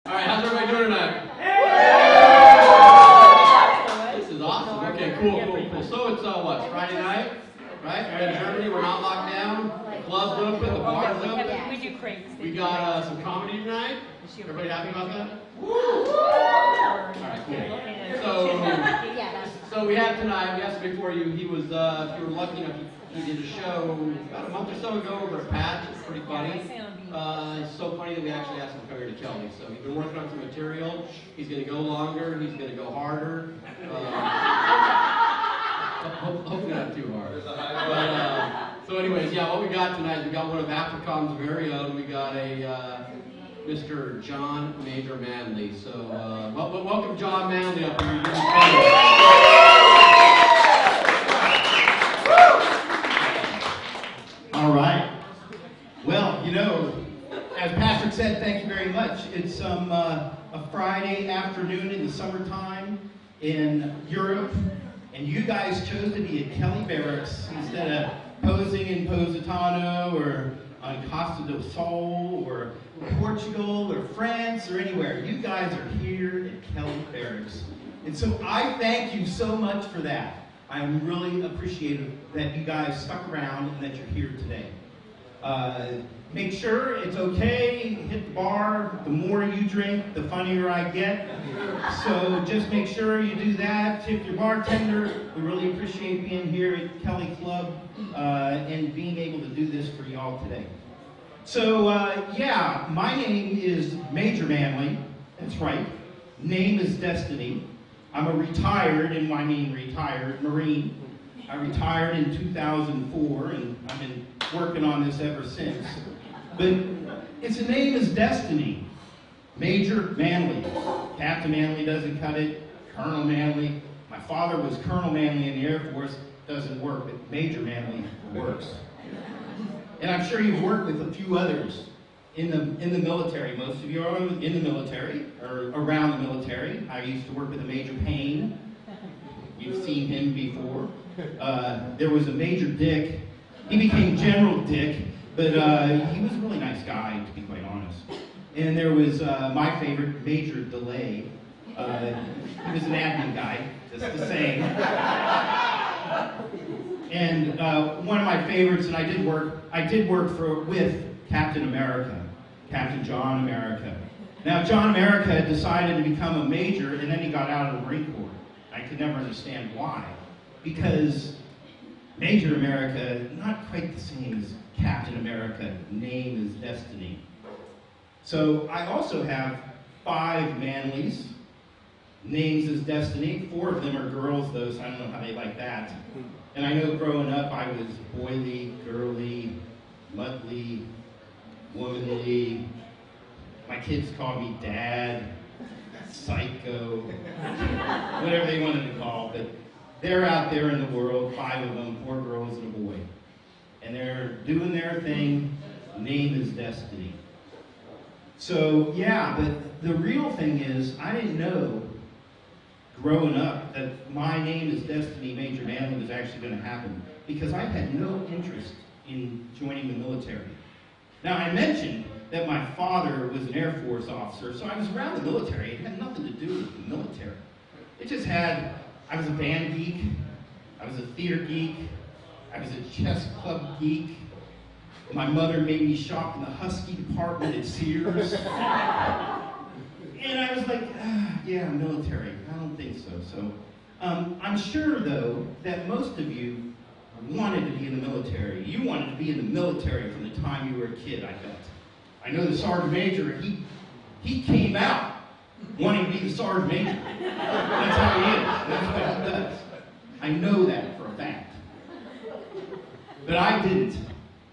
All right, how's everybody doing tonight? This is awesome. Okay, cool. So it's what? Friday night, right? We're in Germany. We're not locked down. The club's open. The bar's open. We do crazy. We got some comedy tonight. Everybody happy about that? All right, cool. So we have tonight. We asked before you. He was, if you were lucky enough, he did a show about a month or so ago over at Patch. It's pretty funny. It's so funny that we actually asked him to come here to Kelley. So he's been working on some material. He's going to go longer. He's going to go harder. Hopefully not too hard. So anyways, yeah, what we got tonight is we got one of Africom's very own. We got a Mr. John Major Manley. So welcome John Manley up here. All right. Well, you know, as Patrick said, thank you very much. It's a Friday afternoon in the summertime in Europe, and you guys chose to be at Kelley Barracks instead of posing in Positano or on Costa del Sol or Portugal or France or anywhere. You guys are here at Kelley Barracks. And so I thank you so much for that. I'm really appreciative that you guys stuck around and that you're here today. Make sure it's okay, hit the bar. The more you drink, the funnier I get. So just make sure you do that. Tip your bartender. We really appreciate being here at Kelley Club and being able to do this for y'all today. So yeah, my name is Major Manley. That's right. Name is destiny. I'm a retired, and I mean retired, Marine. I retired in 2004, and I've been working on this ever since. But its name is destiny. Major Manley. Captain Manley doesn't cut it. Colonel Manley. My father was Colonel Manley in the Air Force. Doesn't work, but Major Manley works. And I'm sure you've worked with a few others in the military. Most of you are in the military, or around the military. I used to work with a Major Payne. You've seen him before. There was a Major Dick. He became General Dick, but he was a really nice guy, to be quite honest. And there was my favorite, Major Delay. He was an admin guy, just the same. And one of my favorites, and I did work with Captain America, Captain John America. Now, John America had decided to become a major, and then he got out of the Marine Corps. I could never understand why. Because Major America, not quite the same as Captain America, name is destiny. So I also have 5 Manleys, names is destiny. 4 of them are girls, though, so I don't know how they like that. And I know growing up I was boily, girly, muttley, womanly. My kids called me dad, psycho, whatever they wanted to call. But they're out there in the world, 5 of them, 4 girls and a boy. And they're doing their thing. Name is destiny. So yeah, but the real thing is I didn't know growing up that my name is destiny, Major Manley, was actually going to happen because I had no interest in joining the military. Now, I mentioned that my father was an Air Force officer, so I was around the military. It had nothing to do with the military. It just had, I was a band geek, I was a theater geek, I was a chess club geek. My mother made me shop in the Husky department at Sears. And I was like, yeah, military. I don't think so. So I'm sure, though, that most of you wanted to be in the military. You wanted to be in the military from the time you were a kid, I bet. I know the Sergeant Major, he came out wanting to be the Sergeant Major. That's how he is. That's what he does. I know that for a fact. But I didn't.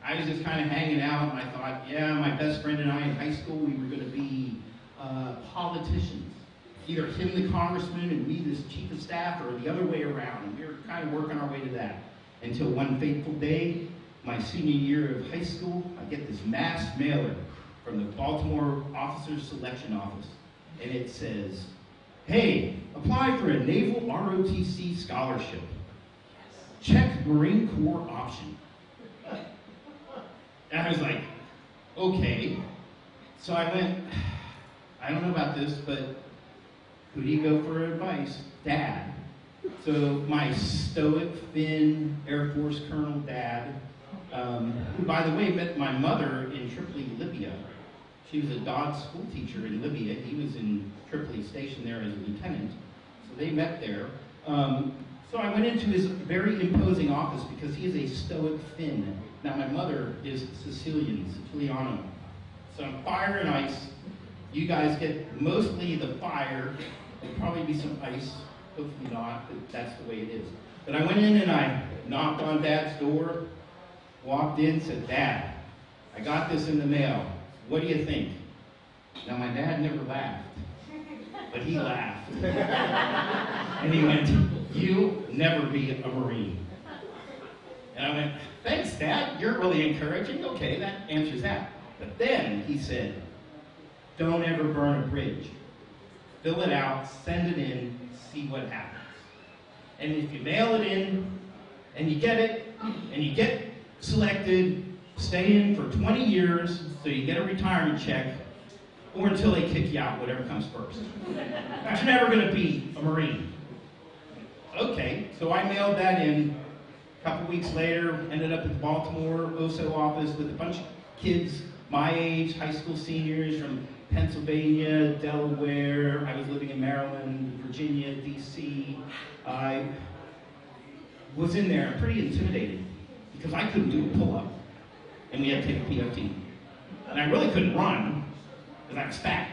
I was just kind of hanging out, and I thought, yeah, my best friend and I in high school, we were going to be politicians. Either him, the congressman, and me, the chief of staff, or the other way around. And we were kind of working our way to that. Until one fateful day, my senior year of high school, I get this mass mailer from the Baltimore Officers Selection Office. And it says, hey, apply for a Naval ROTC scholarship. Check Marine Corps option. And I was like, okay. So I went, I I don't know about this, but who do you go for advice? Dad. So my stoic Finn Air Force Colonel dad, who, by the way, met my mother in Tripoli, Libya. She was a Dodge school teacher in Libya. He was in Tripoli, stationed there as a lieutenant. So they met there. So I went into his very imposing office because he is a stoic Finn. Now my mother is Siciliano. So fire and ice. You guys get mostly the fire. There'll probably be some ice. Hopefully not, but that's the way it is. But I went in and I knocked on Dad's door, walked in, said, Dad, I got this in the mail. What do you think? Now my dad never laughed, but he laughed. And he went, you'll never be a Marine. And I went, thanks, Dad, you're really encouraging. Okay, that answers that. But then he said, don't ever burn a bridge. Fill it out, send it in, see what happens. And if you mail it in, and you get it, and you get selected, stay in for 20 years, so you get a retirement check, or until they kick you out, whatever comes first. But you're never going to be a Marine. Okay, so I mailed that in. A couple weeks later, ended up at the Baltimore OSO office with a bunch of kids my age, high school seniors from Pennsylvania, Delaware. I was living in Maryland, Virginia, D.C. I was in there pretty intimidated because I couldn't do a pull-up, and we had to take a POT. And I really couldn't run because I was fat.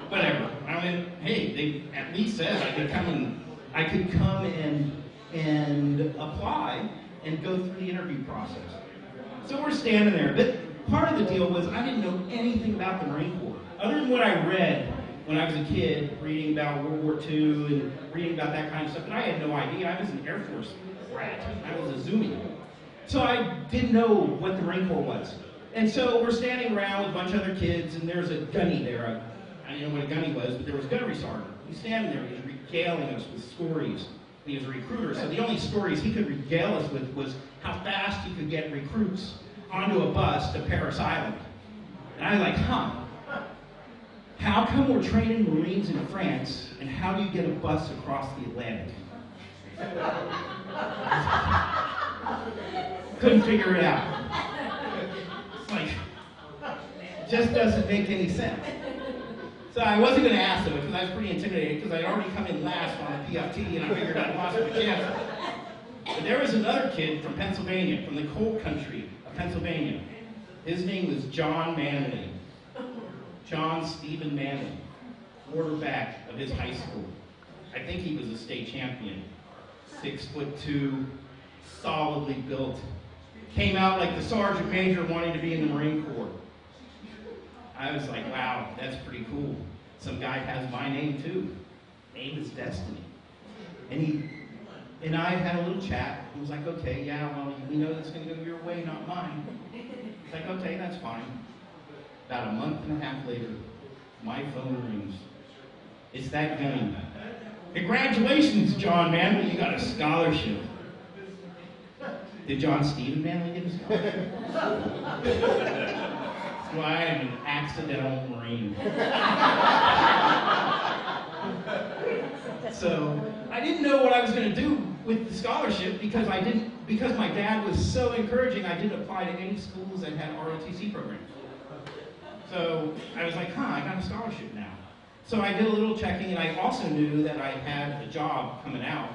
Whatever. I mean, hey, they at least said I could come and apply and go through the interview process. So we're standing there. But part of the deal was I didn't know anything about the Marine Corps. Other than what I read when I was a kid, reading about World War II and reading about that kind of stuff, but I had no idea. I was an Air Force brat. I was a Zoomy. So I didn't know what the Marine Corps was. And so we're standing around with a bunch of other kids, and there's a gunny there. I didn't know what a gunny was, but there was a gunnery sergeant. He's standing there. He's regaling us with stories. He was a recruiter, so the only stories he could regale us with was how fast he could get recruits onto a bus to Paris Island. And I was like, how come we're training Marines in France, and how do you get a bus across the Atlantic? Couldn't figure it out. It's like, it just doesn't make any sense. So I wasn't going to ask them because I was pretty intimidated because I'd already come in last on the PFT and I figured I'd lost my chance. But there was another kid from Pennsylvania, from the cold country of Pennsylvania. His name was John Manley. John Stephen Manley, quarterback of his high school. I think he was a state champion. 6'2", solidly built. Came out like the sergeant major wanting to be in the Marine Corps. I was like, wow, that's pretty cool. Some guy has my name too. Name is Destiny. And I had a little chat. He was like, okay, yeah, well, we know that's going to go your way, not mine. It's like, okay, that's fine. About a month and a half later, my phone rings. It's that gunny. Congratulations, John Manley, you got a scholarship. Did John Stephen Manley get a scholarship? So I am an accidental Marine. So I didn't know what I was going to do with the scholarship because my dad was so encouraging. I didn't apply to any schools that had ROTC programs. So I was like, I got a scholarship now. So I did a little checking, and I also knew that I had a job coming out.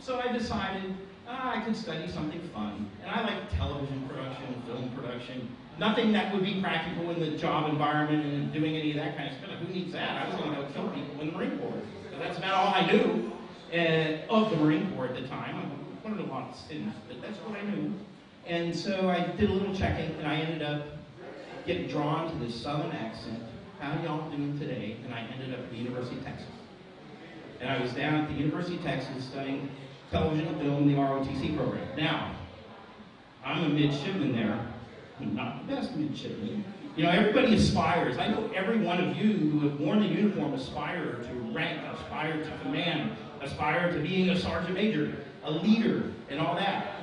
So I decided I could study something fun. And I like television production, film production. Nothing that would be practical in the job environment and doing any of that kind of stuff. Who needs that? I was going to go kill people in the Marine Corps. So that's about all I knew of the Marine Corps at the time. I learned a lot of sins, but that's what I knew. And so I did a little checking, and I ended up getting drawn to this southern accent. How y'all doing today? And I ended up at the University of Texas. And I was down at the University of Texas studying television and film in the ROTC program. Now, I'm a midshipman there. I'm not the best midshipman. You know, everybody aspires. I know every one of you who have worn the uniform aspire to rank, aspire to command, aspire to being a sergeant major, a leader, and all that.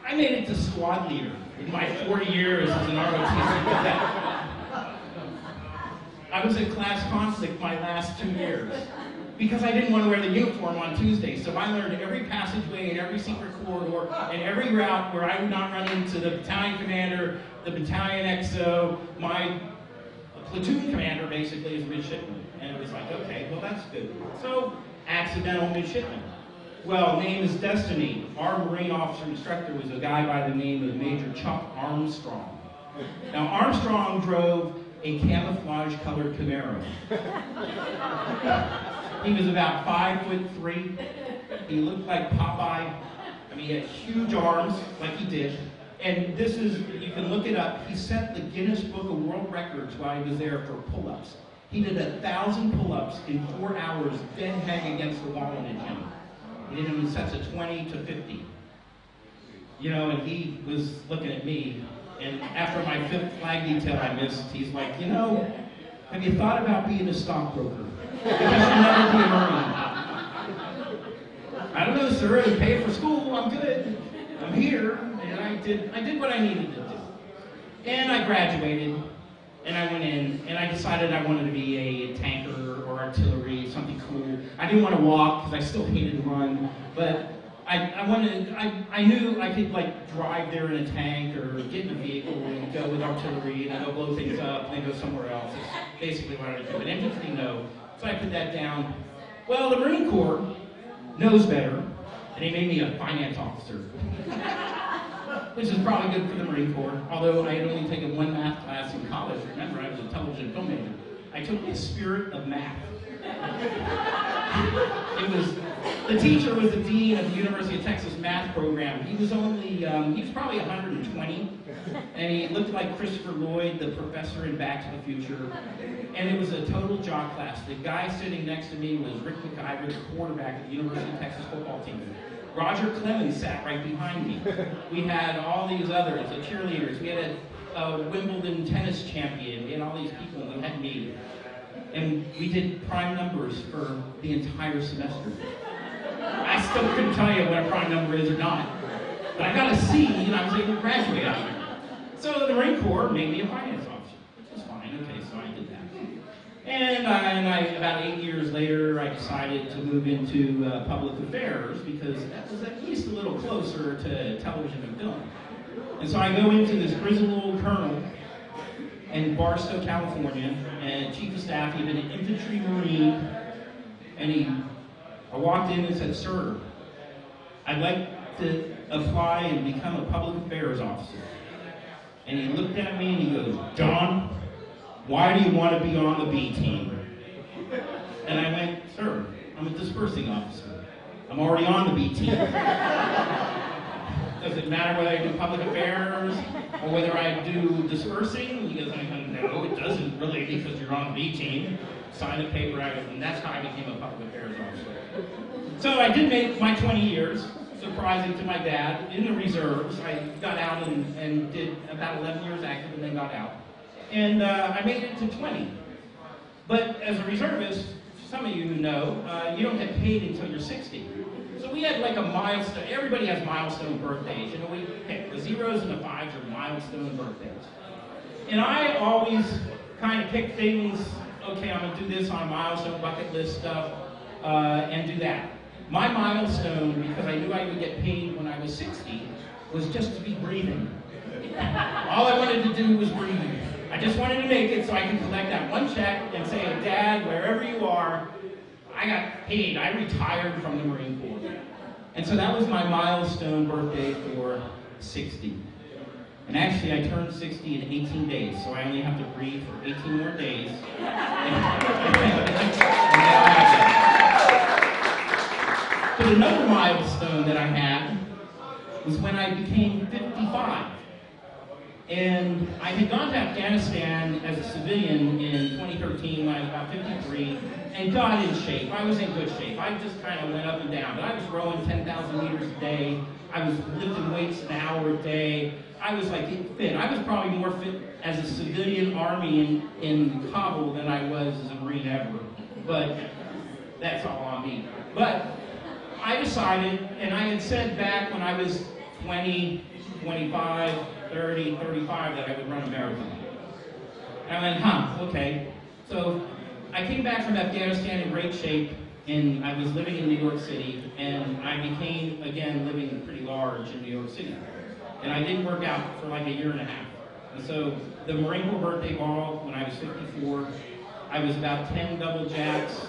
I made it to squad leader in my 40 years as an ROTC cadet. I was in class conflict my last 2 years because I didn't want to wear the uniform on Tuesday. So I learned every passageway and every secret corridor and every route where I would not run into the battalion commander, the battalion XO, my platoon commander basically is midshipman. And it was like, okay, well that's good. So, accidental midshipman. Well, name is destiny. Our Marine officer instructor was a guy by the name of Major Chuck Armstrong. Now, Armstrong drove a camouflage-colored Camaro. He was about 5'3". He looked like Popeye. I mean, he had huge arms, like he did. And this is, you can look it up, he set the Guinness Book of World Records while he was there for pull-ups. He did 1,000 pull-ups in 4 hours, dead hang against the wall in a gym. He did them in sets of 20 to 50. You know, and he was looking at me, and after my 5th flag detail I missed, he's like, you know, have you thought about being a stockbroker? Because you'll never be a Marine. I don't know, sir, I pay for school, I'm good. I'm here, and I did what I needed to do. And I graduated, and I went in, and I decided I wanted to be a tanker or artillery, something cool. I didn't want to walk, because I still hated to run, but I knew I could like drive there in a tank or get in a vehicle and go with artillery and then go blow things up and then go somewhere else. It's basically what I would do. But infantry, no. So I put that down. Well, the Marine Corps knows better, and he made me a finance officer. Which is probably good for the Marine Corps, although I had only taken 1 math class in college. Remember, I was a television filmmaker. I took the spirit of math. The teacher was the dean of the University of Texas math program. He was probably 120, and he looked like Christopher Lloyd, the professor in Back to the Future. And it was a total jock class. The guy sitting next to me was Rick McIver, the quarterback of the University of Texas football team. Roger Clemens sat right behind me. We had all these others, the cheerleaders. We had a Wimbledon tennis champion. We had all these people, and we had me. And we did prime numbers for the entire semester. I still couldn't tell you what a prime number is or not. But I got a C, and I was able to graduate out of there. So the Marine Corps made me a finance officer, which was fine. Okay, so I did that. And about 8 years later, I decided to move into public affairs because that was at least a little closer to television and film. And so I go into this grizzled old colonel in Barstow, California, and chief of staff, he'd been an infantry Marine, and I walked in and said, sir, I'd like to apply and become a public affairs officer. And he looked at me and he goes, John, why do you want to be on the B team? And I went, sir, I'm a dispersing officer. I'm already on the B team. Does it matter whether I do public affairs or whether I do dispersing? He goes, no, it doesn't really because you're on the B team. Sign the paper, and that's how I became a public affairs officer. So I did make my 20 years, surprising to my dad, in the reserves. I got out and did about 11 years active and then got out. And I made it to 20. But as a reservist, some of you know, you don't get paid until you're 60. So we had like a milestone. Everybody has milestone birthdays. You know, we pick the 0s and the 5s are milestone birthdays. And I always kind of pick things, okay, I'm going to do this on milestone bucket list stuff, and do that. My milestone, because I knew I would get paid when I was 60, was just to be breathing. All I wanted to do was breathe. I just wanted to make it so I could collect that one check and say, Dad, wherever you are, I got paid. I retired from the Marine Corps. And so that was my milestone birthday for 60. And actually, I turned 60 in 18 days, so I only have to breathe for 18 more days. But another milestone that I had was when I became 55. And I had gone to Afghanistan as a civilian in 2013 when I was about 53 and got in shape. I was in good shape. I just kind of went up and down. But I was rowing 10,000 meters a day. I was lifting weights an hour a day. I was like fit. I was probably more fit as a civilian army in Kabul than I was as a Marine ever. But that's all on me. But I decided, and I had said back when I was 20, 25, 30, 35 that I would run a marathon. And I went, okay. So I came back from Afghanistan in great shape, and I was living in New York City, and I became, again, living pretty large in New York City. And I didn't work out for like a year and a half. And so the Marine Corps birthday ball, when I was 54, I was about 10 double jacks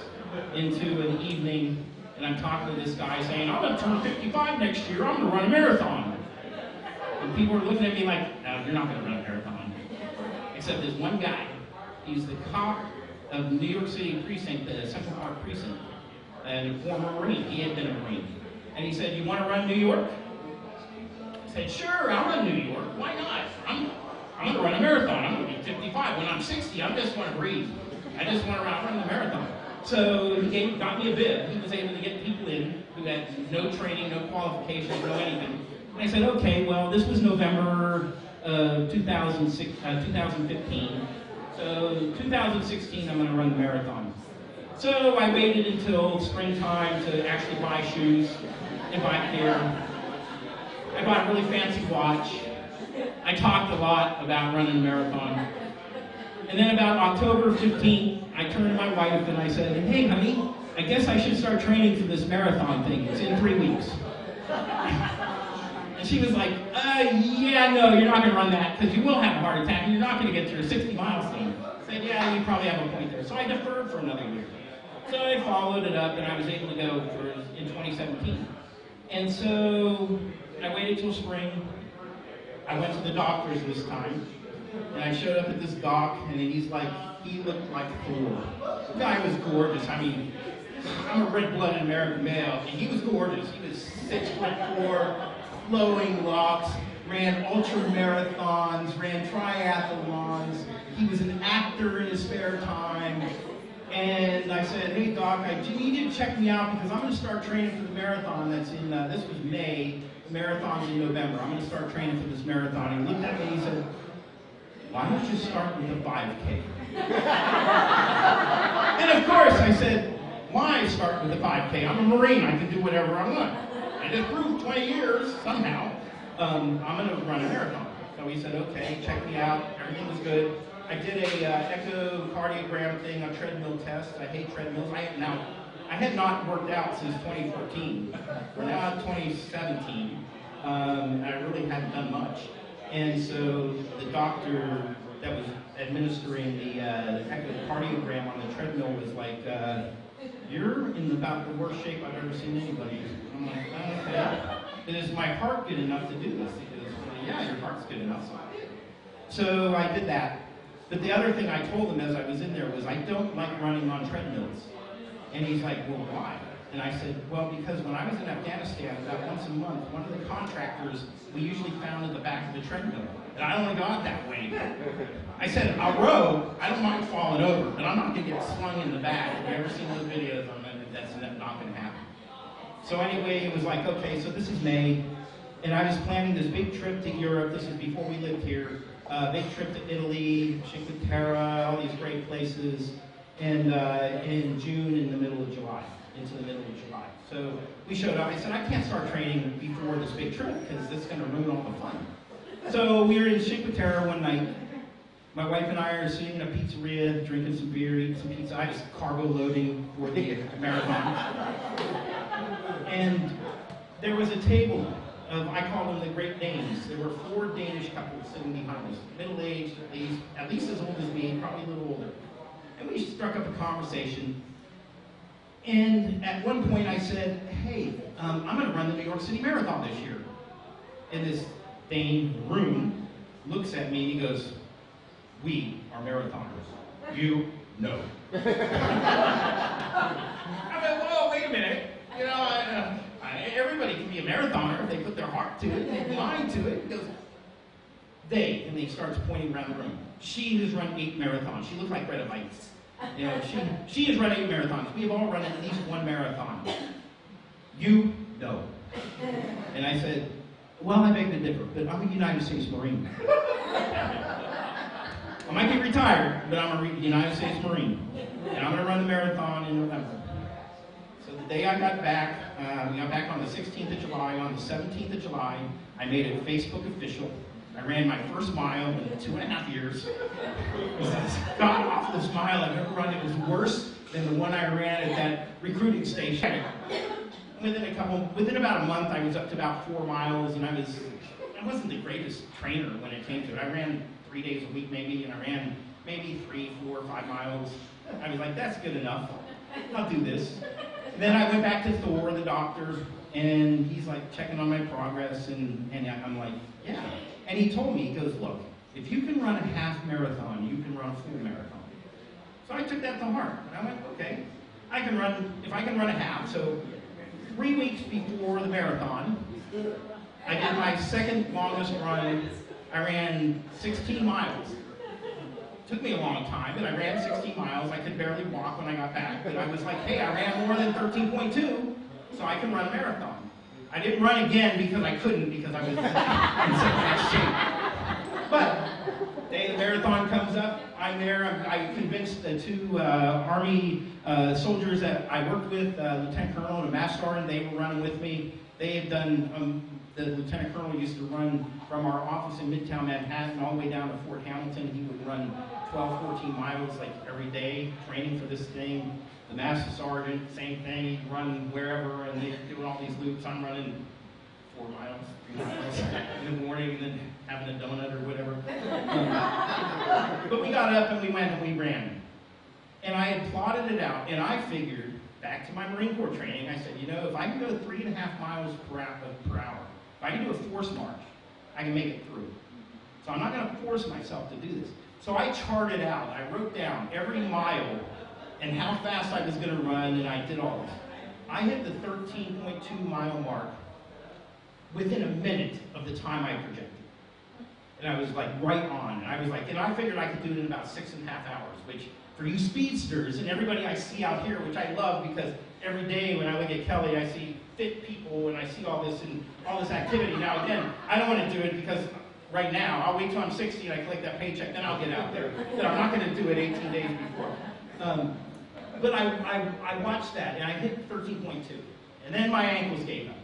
into an evening, and I'm talking to this guy saying, I'm going to turn 55 next year, I'm going to run a marathon. And people were looking at me like, no, you're not going to run a marathon. Except this one guy, he's the cop of New York City precinct, the Central Park precinct, and a former Marine. He had been a Marine. And he said, you want to run New York? I said, sure, I'll run New York. Why not? I'm going to run a marathon. I'm going to be 55. When I'm 60, I just want to breathe. I just want to run the marathon. So he got me a bid. He was able to get people in who had no training, no qualifications, no anything. And I said, okay, well, this was November 2015. So 2016, I'm going to run the marathon. So I waited until springtime to actually buy shoes and buy gear. I bought a really fancy watch. I talked a lot about running a marathon. And then about October 15th, I turned to my wife and I said, hey, honey, I guess I should start training for this marathon thing. It's in 3 weeks. And she was like, yeah, no, you're not going to run that because you will have a heart attack and you're not going to get to your 60 milestone. I said, yeah, you probably have a point there. So I deferred for another year. So I followed it up and I was able to go in 2017. And so I waited till spring. I went to the doctors this time. And I showed up at this doc and he looked like Thor. The guy was gorgeous. I mean, I'm a red-blooded American male, and he was gorgeous. He was 6'4", flowing locks, ran ultra-marathons, ran triathlons. He was an actor in his spare time. And I said, hey, doc, you need to check me out because I'm going to start training for the marathon that's in, this was May, the marathon's in November. I'm going to start training for this marathon. And he looked at me and he said, why don't you start with a 5K? And of course I said, why start with a 5K? I'm a Marine, I can do whatever I want. I just proved 20 years, somehow, I'm going to run a marathon. So he said, okay, check me out, everything was good. I did a echocardiogram thing, a treadmill test. I hate treadmills. I had not worked out since 2014. We're now at 2017, and I really hadn't done much. And so the doctor that was administering the echocardiogram on the treadmill was like, you're in about the worst shape I've ever seen anybody. And I'm like, oh, okay. Is my heart good enough to do this? He goes, well, yeah, your heart's good enough. So I did that. But the other thing I told him as I was in there was, I don't like running on treadmills. And he's like, well, why? And I said, well, because when I was in Afghanistan, about once a month, one of the contractors we usually found at the back of the treadmill. And I only got that way. I said, I'll row, I don't mind falling over, but I'm not going to get slung in the back. Have you ever seen those videos on that? That's not going to happen. So anyway, it was like, okay, so this is May, and I was planning this big trip to Europe. This is before we lived here. Big trip to Italy, Cinque Terre, all these great places, and in June, in the middle of July. Into the middle of July. So we showed up. I said, I can't start training before this big trip because that's going to ruin all the fun. So we were in Cinque Terre one night. My wife and I are sitting in a pizzeria, drinking some beer, eating some pizza. I was cargo loading for the marathon. And there was a table of, I call them the Great Danes. There were 4 Danish couples sitting behind us, middle-aged, at least as old as me, probably a little older. And we struck up a conversation. And at one point I said, hey, I'm going to run the New York City Marathon this year. And this Dane Room looks at me and he goes, we are marathoners. You, no. I went, whoa, wait a minute. You know, everybody can be a marathoner if they put their heart to it and their mind to it. He goes, they, and he starts pointing around the room. She has run 8 marathons. She looks like Greta Bites. You know, she has run 8 marathons. We have all run at least 1 marathon. You, no. And I said, well, I beg to differ, but I'm a United States Marine. I might be retired, but I'm a United States Marine. And I'm going to run the marathon in November. So the day I got back, we got back on the 16th of July. On the 17th of July, I made it Facebook official. I ran my first mile in 2.5 years. It was the god awfulest mile I've ever run. It was worse than the one I ran at that recruiting station. Within about a month, I was up to about 4 miles, and I wasn't the greatest trainer when it came to it. I ran 3 days a week maybe, and I ran maybe 3, 4, 5 miles. I was like, that's good enough. I'll do this. And then I went back to Thor, the doctor, and he's like checking on my progress, and I'm like, yeah. And he told me, he goes, look, if you can run a half marathon, you can run a full marathon. So I took that to heart, and I went, okay, if I can run a half. So 3 weeks before the marathon, I did my second longest run. I ran 16 miles. Took me a long time, but I ran 16 miles. I could barely walk when I got back, but I was like, hey, I ran more than 13.2, so I can run a marathon. I didn't run again because I couldn't, because I was in such bad shape. But the marathon comes up, I'm there. I convinced the 2 Army soldiers that I worked with, Lieutenant Colonel and a Master Sergeant. They were running with me. They had done, the Lieutenant Colonel used to run from our office in Midtown Manhattan all the way down to Fort Hamilton. He would run 12, 14 miles like every day, training for this thing. The Master Sergeant, same thing. He'd run wherever, and they're doing all these loops. I'm running 4 miles, 3 miles in the morning, and then having a donut or whatever. But we got up and we went and we ran. And I had plotted it out, and I figured, back to my Marine Corps training, I said, you know, if I can go 3.5 miles per hour, if I can do a force march, I can make it through. So I'm not going to force myself to do this. So I charted out, I wrote down every mile and how fast I was going to run, and I did all this. I hit the 13.2 mile mark within a minute of the time I projected. And I was like right on. And I was like, and I figured I could do it in about 6.5 hours, which for you speedsters and everybody I see out here, which I love because every day when I look at Kelley, I see fit people and I see all this and all this activity. Now again, I don't want to do it because right now, I'll wait till I'm 60 and I collect that paycheck, then I'll get out there. Then I'm not going to do it 18 days before. But I watched that, and I hit 13.2. And then my ankles gave up.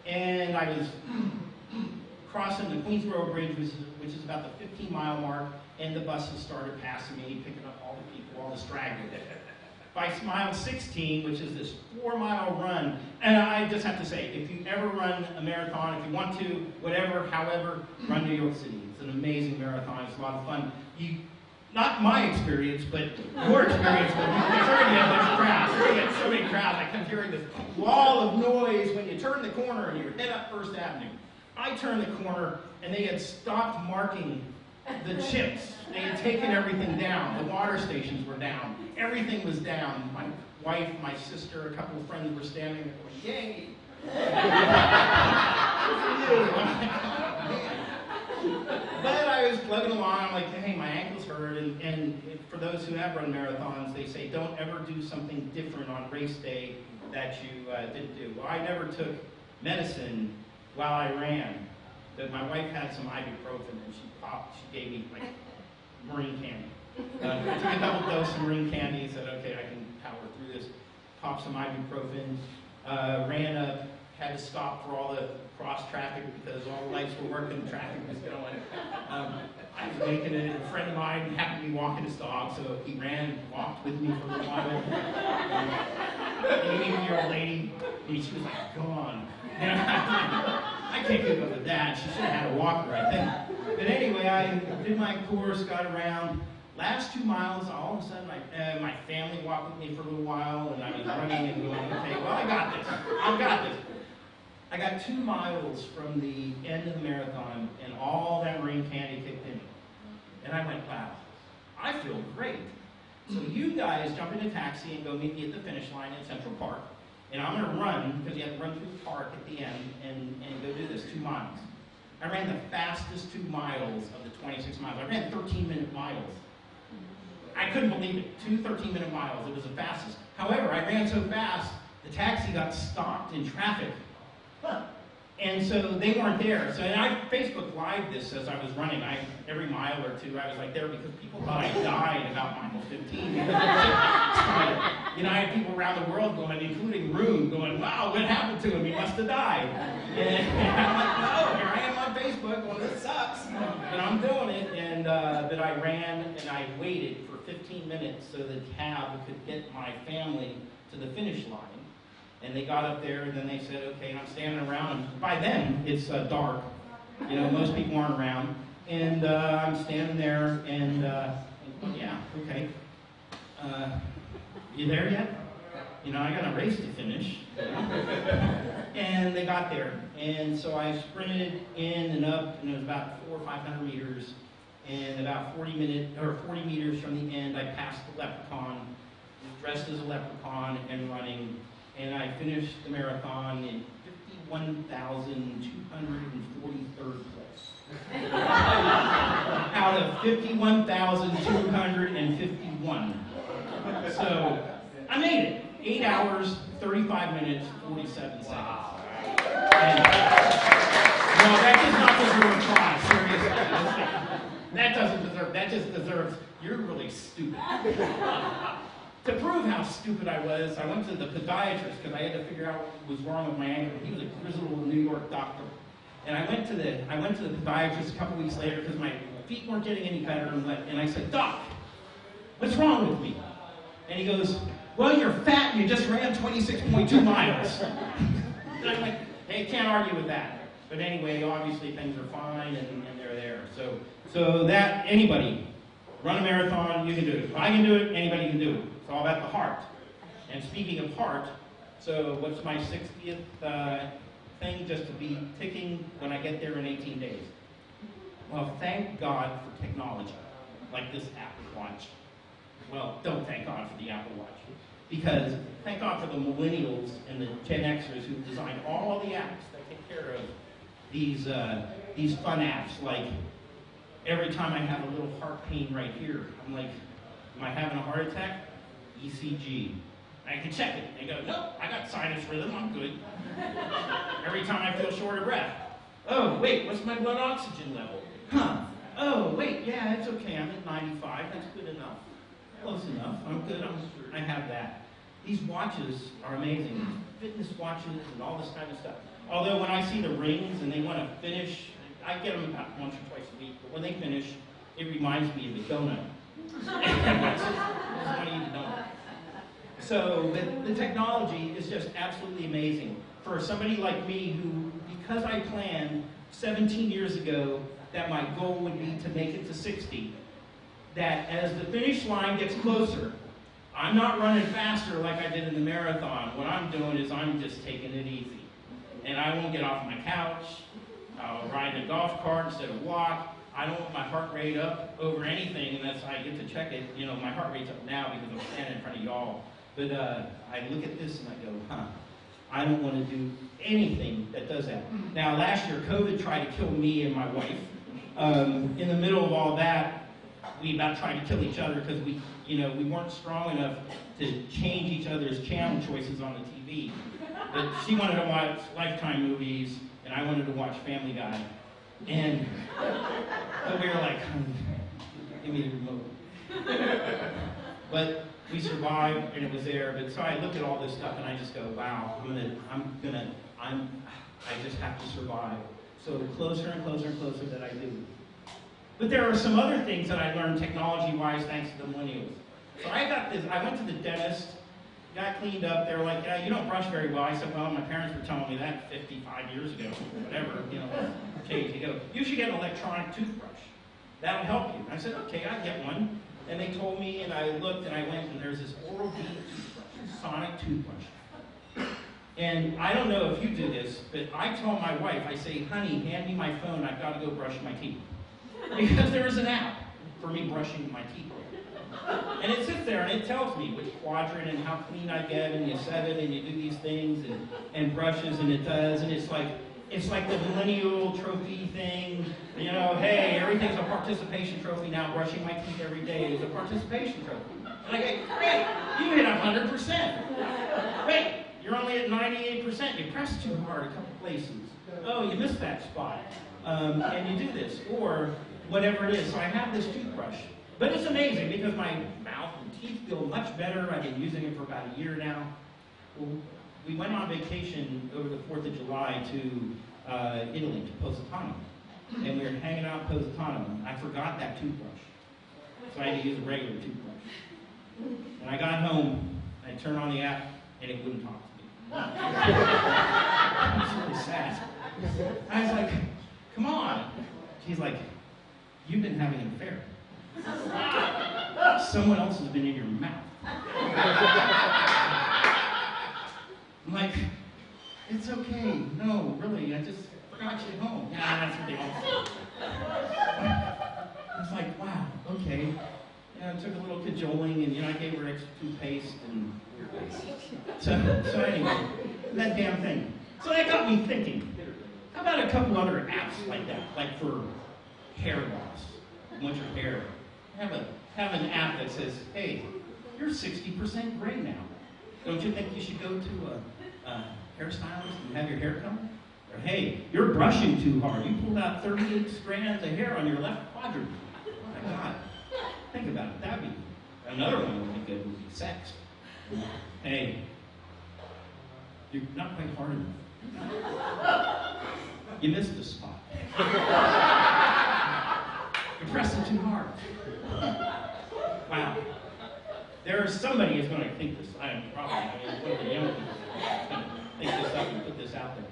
And I was crossing the Queensboro Bridge, which is about the 15-mile mark, and the buses started passing me, picking up all the people, all the stragglers. By mile 16, which is this 4-mile run, and I just have to say, if you ever run a marathon, if you want to, whatever, however, run New York City. It's an amazing marathon. It's a lot of fun. Not my experience, but your experience. But there's already a crowd. There's already so many crowds. I kept hearing this wall of noise when you turn the corner and you head up First Avenue. I turned the corner, and they had stopped marking the chips. They had taken everything down. The water stations were down. Everything was down. My wife, my sister, a couple of friends were standing there going, yay! But I was plugging along. I'm like, hey, my ankles hurt. And for those who have run marathons, they say don't ever do something different on race day that you didn't do. Well, I never took medicine while I ran. But my wife had some ibuprofen, and she gave me like Marine candy. I took a double dose of Marine candy and said, okay, I can power through this. Popped some ibuprofen, ran up, had to stop for all the cross traffic because all the lights were working, traffic was going. I was making it. A friend of mine happened to be walking his dog, so he ran and walked with me for a little while. An 80-year-old lady, and she was like, gone. I can't keep up with that. She should have had a walker, I think. But anyway, I did my course, got around. Last 2 miles, all of a sudden, my family walked with me for a little while, and I was running and going, okay, well, I got this. I've got this. I got 2 miles from the end of the marathon, and all that Marine candy kicked in. And I went, wow, I feel great. So you guys jump in a taxi and go meet me at the finish line in Central Park. And I'm going to run, because you have to run through the park at the end, and go do this 2 miles. I ran the fastest 2 miles of the 26 miles. I ran 13-minute miles. I couldn't believe it. 2 13-minute miles. It was the fastest. However, I ran so fast, the taxi got stopped in traffic. And so they weren't there. So and I Facebook Live this as I was running. Every mile or two, I was like there because people thought I died about mile 15. You know, I had people around the world going, including Room, going, wow, what happened to him? He must have died. And I'm like, no, here I am on Facebook. Facebook, well, this sucks. But I'm doing it, and but I ran and I waited for 15 minutes so the cab could get my family to the finish line. And they got up there, and then they said, okay, and I'm standing around, and by then, it's dark. You know, most people aren't around. And I'm standing there, and, well, yeah, okay. You there yet? You know, I got a race to finish. And they got there. And so I sprinted in and up, and it was about 400 or 500 meters. And about 40 meters from the end, I passed the leprechaun, dressed as a leprechaun and running. And I finished the marathon in 51,243rd place. Out of 51,251. So I made it. 8 hours, 35 minutes, 47 seconds. Wow. And, no, that does not deserve a try, seriously. That doesn't deserve, that just deserves, you're really stupid. To prove how stupid I was, I went to the podiatrist because I had to figure out what was wrong with my ankle. He was a grizzled New York doctor. And I went to the podiatrist a couple weeks later because my feet weren't getting any better and I said, Doc, what's wrong with me? And he goes, well, you're fat and you just ran 26.2 miles. And I'm like, hey, can't argue with that. But anyway, obviously things are fine and they're there. So that, anybody, run a marathon, you can do it. If I can do it, anybody can do it. It's all about the heart. And speaking of heart, so what's my 60th thing just to be ticking when I get there in 18 days? Well, thank God for technology, like this Apple Watch. Well, don't thank God for the Apple Watch. Because thank God for the millennials and the Gen Xers who designed all the apps that take care of these fun apps. Like every time I have a little heart pain right here, I'm like, am I having a heart attack? ECG. I can check it. They go, nope, I got sinus rhythm, I'm good. Every time I feel short of breath. Oh, wait, what's my blood oxygen level? Huh. Oh, wait, yeah, it's okay, I'm at 95, that's good enough. Close enough, I'm good, I have that. These watches are amazing. Fitness watches and all this kind of stuff. Although when I see the rings and they want to finish, I get them about once or twice a week, but when they finish, it reminds me of the donut. That's why you eat a donut. So the technology is just absolutely amazing. For somebody like me who, because I planned 17 years ago that my goal would be to make it to 60, that as the finish line gets closer, I'm not running faster like I did in the marathon. What I'm doing is I'm just taking it easy. And I won't get off my couch. I'll ride a golf cart instead of walk. I don't want my heart rate up over anything unless I get to check it. You know, my heart rate's up now because I'm standing in front of y'all. But I look at this and I go, I don't want to do anything that does that. Now, last year, COVID tried to kill me and my wife. In the middle of all that, we about tried to kill each other because we weren't strong enough to change each other's channel choices on the TV. But she wanted to watch Lifetime movies, and I wanted to watch Family Guy. And but we were like, give me the remote. But we survived, and it was there. But so I look at all this stuff, and I just go, wow, I just have to survive. So closer and closer and closer that I do. But there are some other things that I learned technology-wise thanks to the millennials. So I went to the dentist, got cleaned up. They were like, yeah, you don't brush very well. I said, well, my parents were telling me that 55 years ago, whatever, okay, they go, you should get an electronic toothbrush. That'll help you. I said, okay, I'll get one. And they told me, and I looked, and I went, and there's this Oral-B toothbrush, sonic toothbrush. And I don't know if you do this, but I tell my wife, I say, honey, hand me my phone, I've got to go brush my teeth. Because there is an app for me brushing my teeth. And it sits there and it tells me which quadrant and how clean I get, and you set it and you do these things and brushes, and it does, and it's like the millennial trophy thing, hey, everything's a participation trophy now. Brushing my teeth every day is a participation trophy. And I go, great, you hit 100%. Wait, you're only at 98%. You pressed too hard a couple places. Oh, you missed that spot. And you do this, or whatever it is. So I have this toothbrush. But it's amazing because my mouth and teeth feel much better. I've been using it for about a year now. Well, we went on vacation over the 4th of July to Italy, to Positano. and we were hanging out Positano. I forgot that toothbrush, so I had to use a regular toothbrush. And I got home, I turned on the app, and it wouldn't talk to me. It was really sad. I was like, come on. She's like, you've been having an affair. Someone else has been in your mouth. I'm like, it's okay. No, really, I just forgot you at home. Yeah, that's what they all say. It's like, wow, okay. I took a little cajoling, and I gave her extra toothpaste, and so anyway, that damn thing. So that got me thinking. How about a couple other apps like that, like for hair loss? Want your hair? Have an app that says, hey, you're 60% gray now. Don't you think you should go to a hairstylist and have your hair cut? Or hey, you're brushing too hard. You pulled out 38 strands of hair on your left quadrant. Oh my God. Think about it. That'd be another one would be good. Would be sex. Hey, you're not quite hard enough. You missed a spot. You're pressing too hard. Wow. There's somebody who's going to think this. One of the young people is going to think this up and put this out there.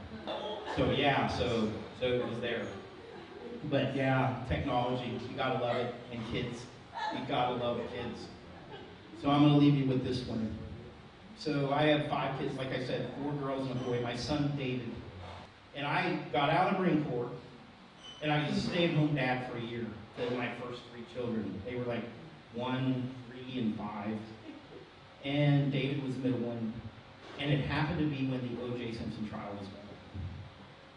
So yeah, so it was there. But yeah, technology, you gotta love it, and kids, you gotta love kids. So I'm gonna leave you with this one. So I have 5 kids, like I said, 4 girls and a boy. My son David, and I got out of the Marine Corps, and I was a stay-at-home dad for a year. To my first 3 children, they were like 1, 3, and 5, and David was the middle one. And it happened to be when the O.J. Simpson trial was going.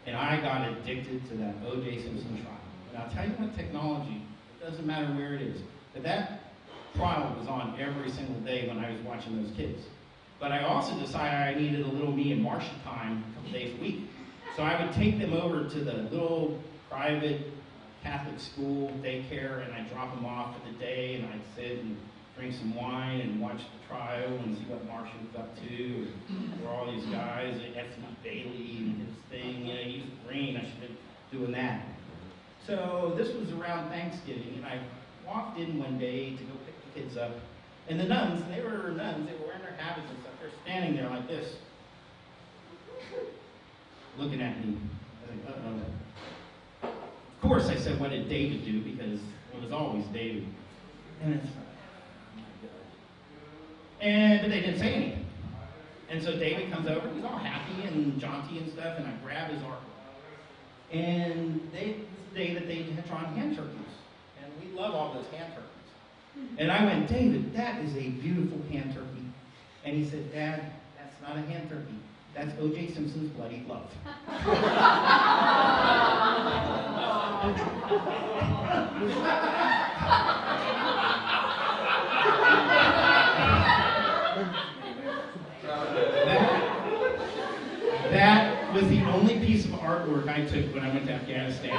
And I got addicted to that O.J. Simpson trial. And I'll tell you what, technology, it doesn't matter where it is, but that trial was on every single day when I was watching those kids. But I also decided I needed a little me and Marcia time a couple days a week. So I would take them over to the little private Catholic school daycare, and I'd drop them off for the day, and I'd sit and drink some wine and watch the trial and see what Marcia was up to. There were all these guys, F.E. Bailey and his thing, he was green, I should have been doing that. So this was around Thanksgiving, and I walked in one day to go pick the kids up, and the nuns, they were wearing their habits and stuff, they're standing there like this, looking at me. I was like, uh-oh. Of course I said, what did David do? Because it was always David. And it's but they didn't say anything. And so David comes over, he's all happy and jaunty and stuff, and I grab his arm. And this is the day that they had drawn hand turkeys. And we love all those hand turkeys. And I went, David, that is a beautiful hand turkey. And he said, Dad, that's not a hand turkey. That's O.J. Simpson's bloody love. That was the only piece of artwork I took when I went to Afghanistan.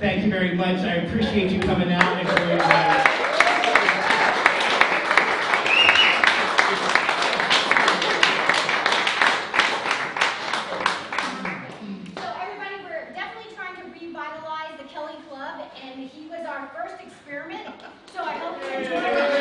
Thank you very much. I appreciate you coming out and sharing that. So everybody, we're definitely trying to revitalize the Kelley Club, and he was our first experiment. So I hope you enjoyed it.